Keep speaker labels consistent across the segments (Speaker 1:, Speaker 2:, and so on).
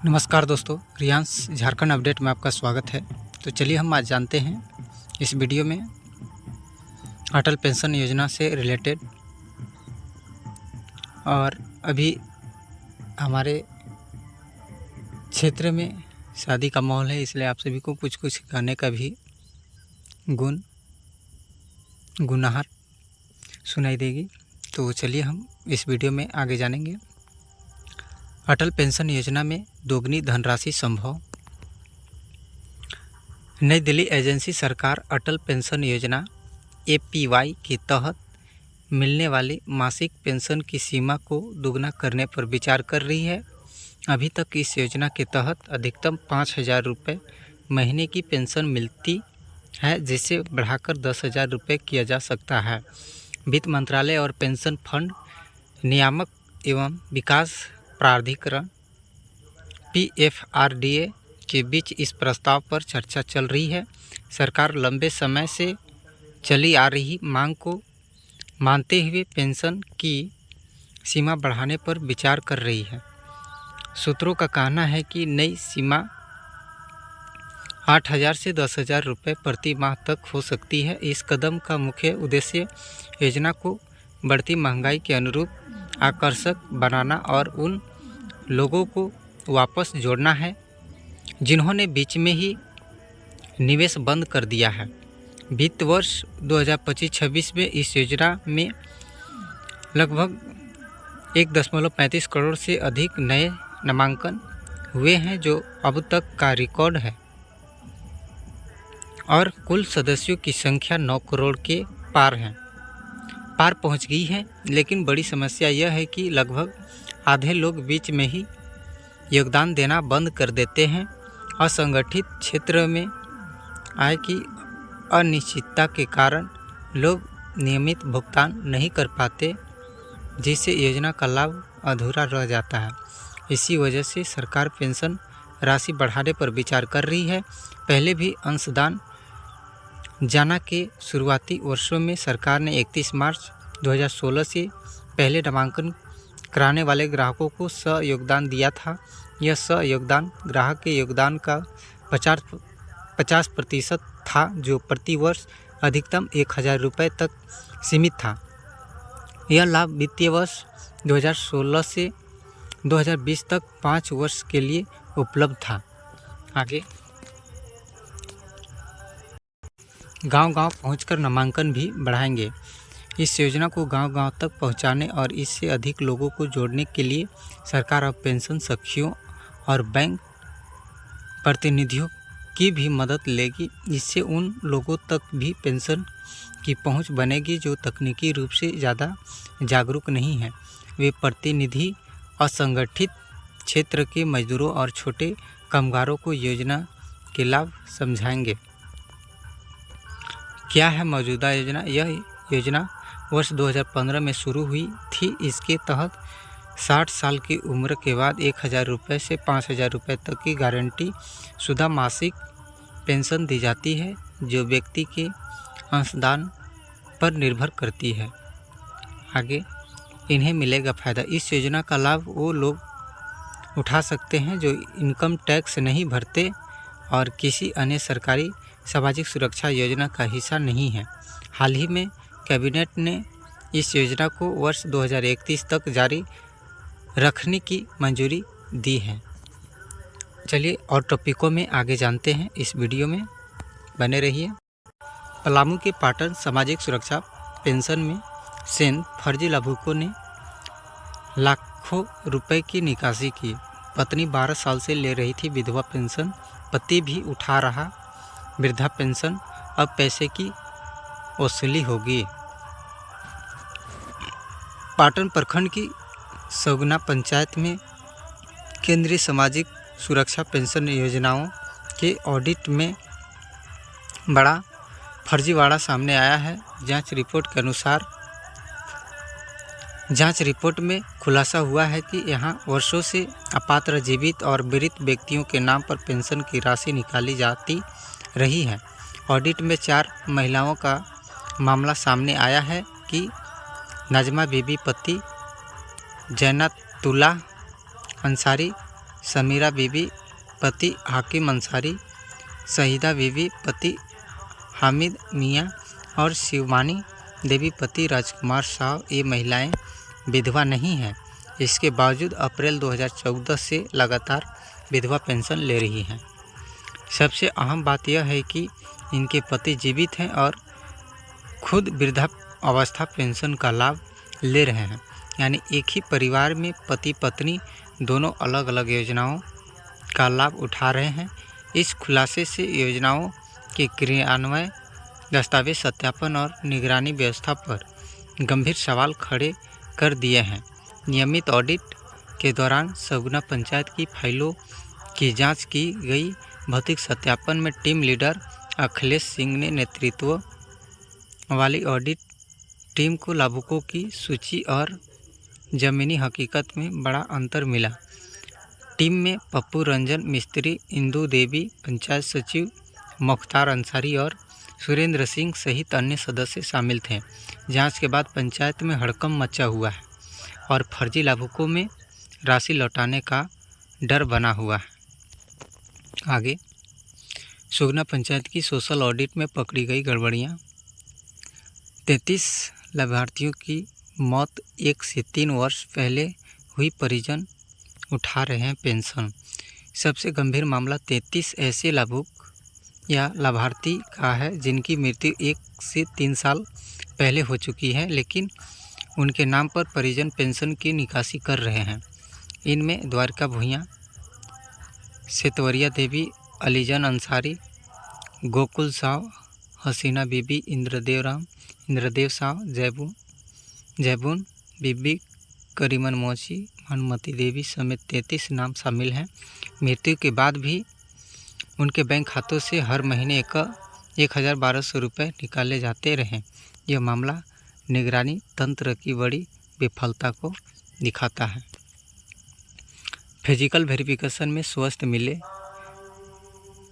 Speaker 1: नमस्कार दोस्तों, रियांस झारखंड अपडेट में आपका स्वागत है। तो चलिए हम आज जानते हैं इस वीडियो में अटल पेंशन योजना से रिलेटेड। और अभी हमारे क्षेत्र में शादी का माहौल है, इसलिए आप सभी को कुछ कुछ गाने का भी गुनगुनाहट सुनाई देगी। तो चलिए हम इस वीडियो में आगे जानेंगे। अटल पेंशन योजना में दोगुनी धनराशि संभव। नई दिल्ली एजेंसी सरकार अटल पेंशन योजना APY के तहत मिलने वाली मासिक पेंशन की सीमा को दोगुना करने पर विचार कर रही है। अभी तक इस योजना के तहत अधिकतम 5,000 रुपये महीने की पेंशन मिलती है, जिसे बढ़ाकर 10,000 रुपये किया जा सकता है। वित्त मंत्रालय और पेंशन फंड नियामक एवं विकास प्राधिकरण PFRDA के बीच इस प्रस्ताव पर चर्चा चल रही है। सरकार लंबे समय से चली आ रही मांग को मानते हुए पेंशन की सीमा बढ़ाने पर विचार कर रही है। सूत्रों का कहना है कि नई सीमा 8,000 से 10,000 रुपये प्रति माह तक हो सकती है। इस कदम का मुख्य उद्देश्य योजना को बढ़ती महंगाई के अनुरूप आकर्षक बनाना और उन लोगों को वापस जोड़ना है जिन्होंने बीच में ही निवेश बंद कर दिया है। वित्त वर्ष 2025-26 में इस योजना में लगभग 1.35 करोड़ से अधिक नए नामांकन हुए हैं, जो अब तक का रिकॉर्ड है। और कुल सदस्यों की संख्या 9 करोड़ के पार पहुंच गई है। लेकिन बड़ी समस्या यह है कि लगभग आधे लोग बीच में ही योगदान देना बंद कर देते हैं। असंगठित क्षेत्र में आय की अनिश्चितता के कारण लोग नियमित भुगतान नहीं कर पाते, जिससे योजना का लाभ अधूरा रह जाता है। इसी वजह से सरकार पेंशन राशि बढ़ाने पर विचार कर रही है। पहले भी अंशदान योजना के शुरुआती वर्षों में सरकार ने 31 मार्च 2016 से पहले नामांकन कराने वाले ग्राहकों को योगदान दिया था। यह योगदान ग्राहक के योगदान का 50% था, जो प्रति वर्ष अधिकतम 1,000 रुपये तक सीमित था। यह लाभ वित्तीय वर्ष 2016 से 2020 तक 5 वर्ष के लिए उपलब्ध था। आगे गांव-गांव पहुंचकर नामांकन भी बढ़ाएंगे। इस योजना को गांव-गांव तक पहुंचाने और इससे अधिक लोगों को जोड़ने के लिए सरकार अब पेंशन सखियों और बैंक प्रतिनिधियों की भी मदद लेगी। इससे उन लोगों तक भी पेंशन की पहुंच बनेगी जो तकनीकी रूप से ज़्यादा जागरूक नहीं हैं। वे प्रतिनिधि असंगठित क्षेत्र के मजदूरों और छोटे कामगारों को योजना के लाभ समझाएंगे। क्या है मौजूदा योजना? यह योजना वर्ष 2015 में शुरू हुई थी। इसके तहत 60 साल की उम्र के बाद 1,000 रुपये से 5,000 रुपये तक की गारंटी शुदा मासिक पेंशन दी जाती है, जो व्यक्ति के अंशदान पर निर्भर करती है। आगे इन्हें मिलेगा फ़ायदा। इस योजना का लाभ वो लोग उठा सकते हैं जो इनकम टैक्स नहीं भरते और किसी अन्य सरकारी सामाजिक सुरक्षा योजना का हिस्सा नहीं है। हाल ही में कैबिनेट ने इस योजना को वर्ष 2031 तक जारी रखने की मंजूरी दी है। चलिए और टॉपिकों में आगे जानते हैं, इस वीडियो में बने रहिए। पलामू के पाटन सामाजिक सुरक्षा पेंशन में सेंध फर्जी लाभुकों ने लाखों रुपए की निकासी की। पत्नी 12 साल से ले रही थी विधवा पेंशन, पति भी उठा रहा वृद्धा पेंशन। अब पैसे की वसूली होगी। पाटन प्रखंड की सगुना पंचायत में केंद्रीय सामाजिक सुरक्षा पेंशन योजनाओं के ऑडिट में बड़ा फर्जीवाड़ा सामने आया है। जांच रिपोर्ट में खुलासा हुआ है कि यहां वर्षों से अपात्र जीवित और मृत व्यक्तियों के नाम पर पेंशन की राशि निकाली जाती रही है। ऑडिट में 4 महिलाओं का मामला सामने आया है कि नाजमा बीबी पति जन्नतुल्लाह अंसारी समीरा बीबी पति हाकिम अंसारी, शहीदा बीबी पति हामिद मियाँ और शिवमानी देवी पति राजकुमार साव ये महिलाएं विधवा नहीं हैं। इसके बावजूद अप्रैल 2014 से लगातार विधवा पेंशन ले रही हैं। सबसे अहम बात यह है कि इनके पति जीवित हैं और खुद वृद्धावस्था पेंशन का लाभ ले रहे हैं। यानी एक ही परिवार में पति पत्नी दोनों अलग अलग योजनाओं का लाभ उठा रहे हैं। इस खुलासे से योजनाओं के क्रियान्वयन, दस्तावेज सत्यापन और निगरानी व्यवस्था पर गंभीर सवाल खड़े कर दिए हैं। नियमित ऑडिट के दौरान सगुना पंचायत की फाइलों की जांच की गई। भौतिक सत्यापन में टीम लीडर अखिलेश सिंह ने नेतृत्व वाली ऑडिट टीम को लाभुकों की सूची और ज़मीनी हकीकत में बड़ा अंतर मिला। टीम में पप्पू रंजन मिस्त्री, इंदू देवी पंचायत सचिव, मुख्तार अंसारी और सुरेंद्र सिंह सहित अन्य सदस्य शामिल थे। जांच के बाद पंचायत में हड़कंप मचा हुआ है और फर्जी लाभुकों में राशि लौटाने का डर बना हुआ है। आगे, सुगना पंचायत की सोशल ऑडिट में पकड़ी गई गड़बड़ियाँ। 33 लाभार्थियों की मौत 1 से 3 वर्ष पहले हुई, परिजन उठा रहे हैं पेंशन। सबसे गंभीर मामला 33 ऐसे लाभुक या लाभार्थी का है जिनकी मृत्यु 1 से 3 साल पहले हो चुकी है, लेकिन उनके नाम पर परिजन पेंशन की निकासी कर रहे हैं। इनमें द्वारिका भूइयाँ, सेतवरिया देवी, अलीजन अंसारी, गोकुल साव, हसीना बीबी, इंद्रदेव साव, जैबून बीबी, करीमन मोची, भानुमती देवी समेत 33 नाम शामिल हैं। मृत्यु के बाद भी उनके बैंक खातों से हर महीने 1,1200 रुपये निकाले जाते रहे। यह मामला निगरानी तंत्र की बड़ी विफलता को दिखाता है। फिजिकल वेरिफिकेशन में स्वस्थ मिले,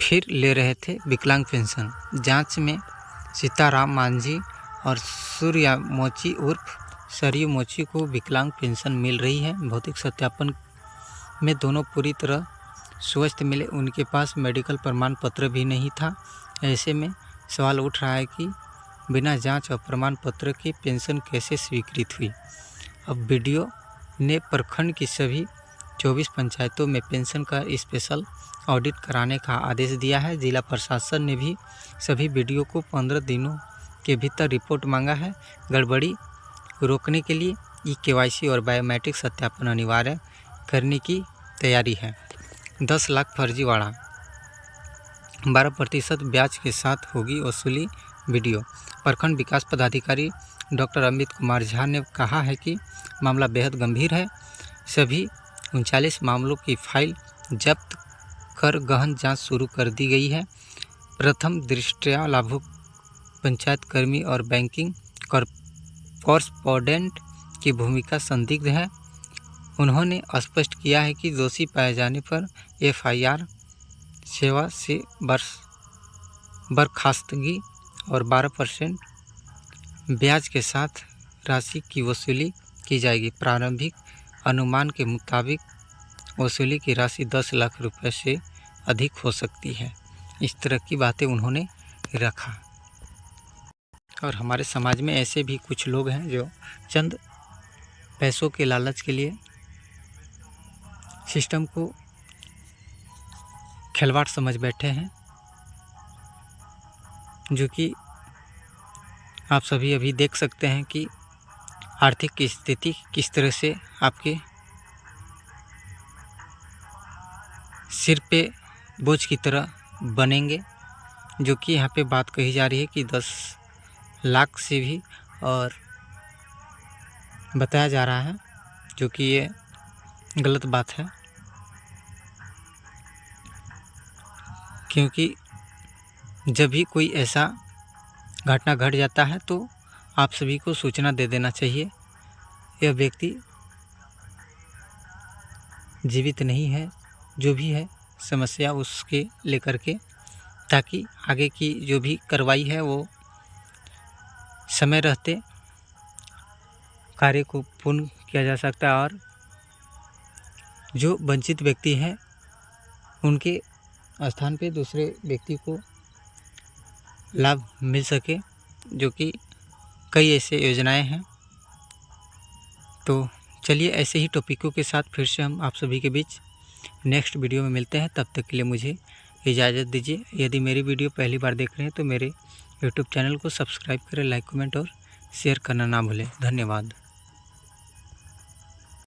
Speaker 1: फिर ले रहे थे विकलांग पेंशन। जांच में सीताराम मांझी और सूर्यमोची उर्फ सरयू मोची को विकलांग पेंशन मिल रही है। भौतिक सत्यापन में दोनों पूरी तरह स्वस्थ मिले। उनके पास मेडिकल प्रमाण पत्र भी नहीं था। ऐसे में सवाल उठ रहा है कि बिना जांच और प्रमाण पत्र के पेंशन कैसे स्वीकृत हुई। अब बीडीओ ने प्रखंड की सभी 24 पंचायतों में पेंशन का स्पेशल ऑडिट कराने का आदेश दिया है। जिला प्रशासन ने भी सभी बीडीओ को 15 दिनों के भीतर रिपोर्ट मांगा है। गड़बड़ी रोकने के लिए ई-केवाईसी और बायोमेट्रिक सत्यापन अनिवार्य करने की तैयारी है। 10 लाख फर्जीवाड़ा, 12% ब्याज के साथ होगी वसूली। वीडियो, प्रखंड विकास पदाधिकारी डॉक्टर अमित कुमार झा ने कहा है कि मामला बेहद गंभीर है। सभी 39 मामलों की फाइल जब्त कर गहन जांच शुरू कर दी गई है। प्रथम दृष्टया लाभुक पंचायत कर्मी और बैंकिंग कॉरस्पॉन्डेंट की भूमिका संदिग्ध है। उन्होंने स्पष्ट किया है कि दोषी पाए जाने पर एफआईआर, सेवा से बर्खास्तगी और 12% ब्याज के साथ राशि की वसूली की जाएगी। प्रारंभिक अनुमान के मुताबिक वसूली की राशि 10 लाख रुपए से अधिक हो सकती है। इस तरह की बातें उन्होंने रखा। और हमारे समाज में ऐसे भी कुछ लोग हैं जो चंद पैसों के लालच के लिए सिस्टम को खिलवाड़ समझ बैठे हैं, जो कि आप सभी अभी देख सकते हैं कि आर्थिक स्थिति किस तरह से आपके सिर पे बोझ की तरह बनेंगे। जो कि यहाँ पे बात कही जा रही है कि 10 लाख से भी और बताया जा रहा है, जो कि ये गलत बात है। क्योंकि जब भी कोई ऐसा घटना घट जाता है तो आप सभी को सूचना दे देना चाहिए। यह व्यक्ति जीवित नहीं है, जो भी है समस्या उसके लेकर के, ताकि आगे की जो भी कार्रवाई है वो समय रहते कार्य को पूर्ण किया जा सकता है और जो वंचित व्यक्ति हैं उनके स्थान पे दूसरे व्यक्ति को लाभ मिल सके, जो कि कई ऐसे योजनाएं हैं। तो चलिए ऐसे ही टॉपिकों के साथ फिर से हम आप सभी के बीच नेक्स्ट वीडियो में मिलते हैं। तब तक के लिए मुझे इजाज़त दीजिए। यदि मेरी वीडियो पहली बार देख रहे हैं तो मेरे यूट्यूब चैनल को सब्सक्राइब करें, लाइक कमेंट और शेयर करना ना भूलें। धन्यवाद।